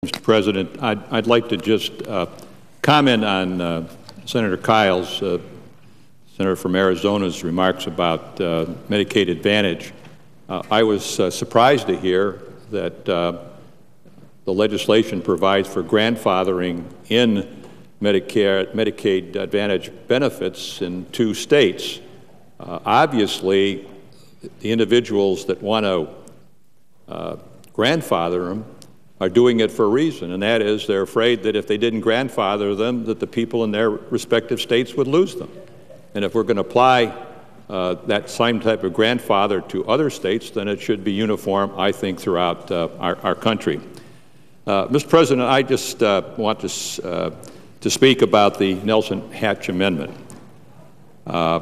Mr. President, I'd like to just comment on Senator Kyle's, Senator from Arizona's remarks about Medicaid Advantage. I was surprised to hear that the legislation provides for grandfathering in Medicaid Advantage benefits in 2 states. Obviously, the individuals that want to grandfather them are doing it for a reason, and that is they're afraid that if they didn't grandfather them, that the people in their respective states would lose them. And if we're going to apply that same type of grandfather to other states, then it should be uniform, I think, throughout our country. Mr. President, I just want to speak about the Nelson Hatch Amendment. I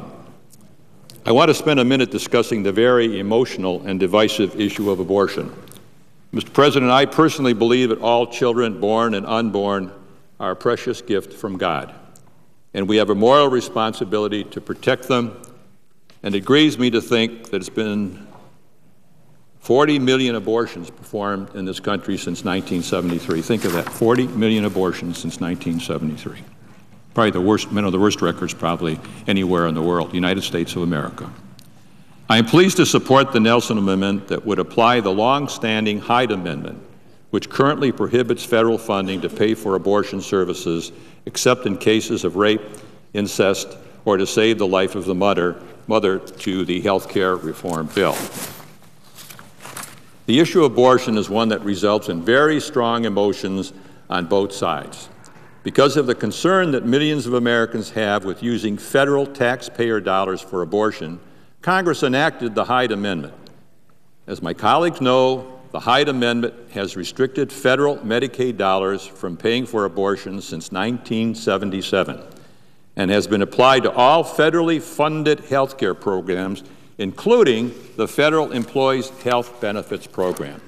want to spend a minute discussing the very emotional and divisive issue of abortion. Mr. President, I personally believe that all children, born and unborn, are a precious gift from God, and we have a moral responsibility to protect them. And it grieves me to think that it's been 40 million abortions performed in this country since 1973. Think of that, 40 million abortions since 1973. Probably the worst, one of the worst records probably anywhere in the world, United States of America. I am pleased to support the Nelson Amendment that would apply the long-standing Hyde Amendment, which currently prohibits federal funding to pay for abortion services except in cases of rape, incest, or to save the life of the mother to the health care reform bill. The issue of abortion is one that results in very strong emotions on both sides. Because of the concern that millions of Americans have with using federal taxpayer dollars for abortion, Congress enacted the Hyde Amendment. As my colleagues know, the Hyde Amendment has restricted federal Medicaid dollars from paying for abortions since 1977 and has been applied to all federally funded health care programs, including the Federal Employees Health Benefits Program.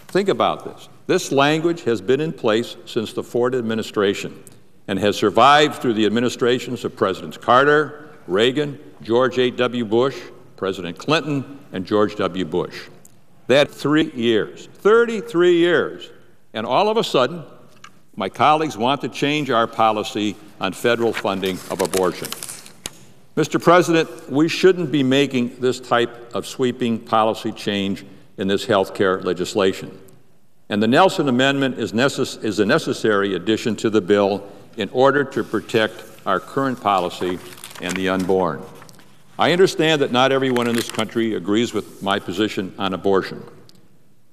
Think about this. This language has been in place since the Ford administration and has survived through the administrations of Presidents Carter, Reagan, George H.W. Bush, President Clinton, and George W. Bush. They had 3 years, 33 years, and all of a sudden, my colleagues want to change our policy on federal funding of abortion. Mr. President, we shouldn't be making this type of sweeping policy change in this health care legislation. And the Nelson Amendment is a necessary addition to the bill in order to protect our current policy and the unborn. I understand that not everyone in this country agrees with my position on abortion.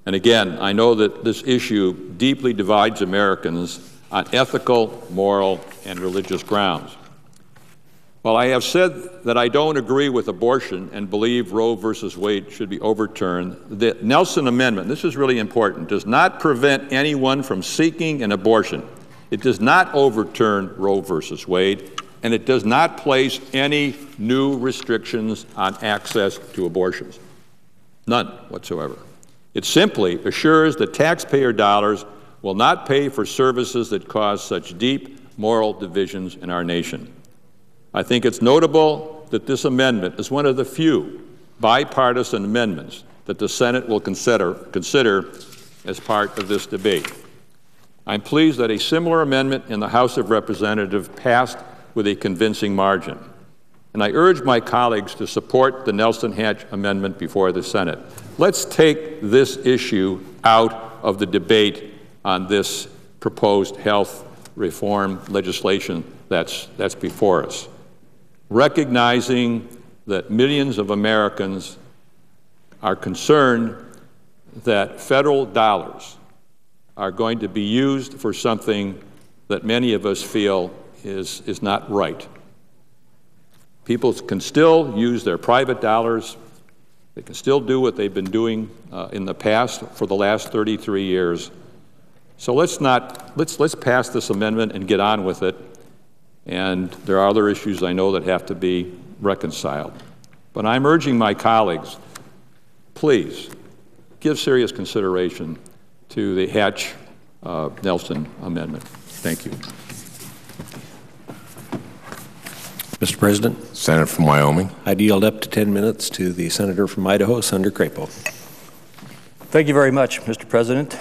And again, I know that this issue deeply divides Americans on ethical, moral, and religious grounds. While I have said that I don't agree with abortion and believe Roe versus Wade should be overturned, the Nelson Amendment, this is really important, does not prevent anyone from seeking an abortion. It does not overturn Roe versus Wade, and it does not place any new restrictions on access to abortions. None whatsoever. It simply assures that taxpayer dollars will not pay for services that cause such deep moral divisions in our nation. I think it's notable that this amendment is one of the few bipartisan amendments that the Senate will consider as part of this debate. I'm pleased that a similar amendment in the House of Representatives passed with a convincing margin. And I urge my colleagues to support the Nelson Hatch Amendment before the Senate. Let's take this issue out of the debate on this proposed health reform legislation that's before us. Recognizing that millions of Americans are concerned that federal dollars are going to be used for something that many of us feel is not right. People can still use their private dollars. They can still do what they've been doing in the past for the last 33 years. So let's pass this amendment and get on with it. And there are other issues I know that have to be reconciled. But I'm urging my colleagues, please give serious consideration to the Hatch-Nelson Amendment. Thank you. Mr. President. Senator from Wyoming. I'd yield up to 10 minutes to the Senator from Idaho, Senator Crapo. Thank you very much, Mr. President.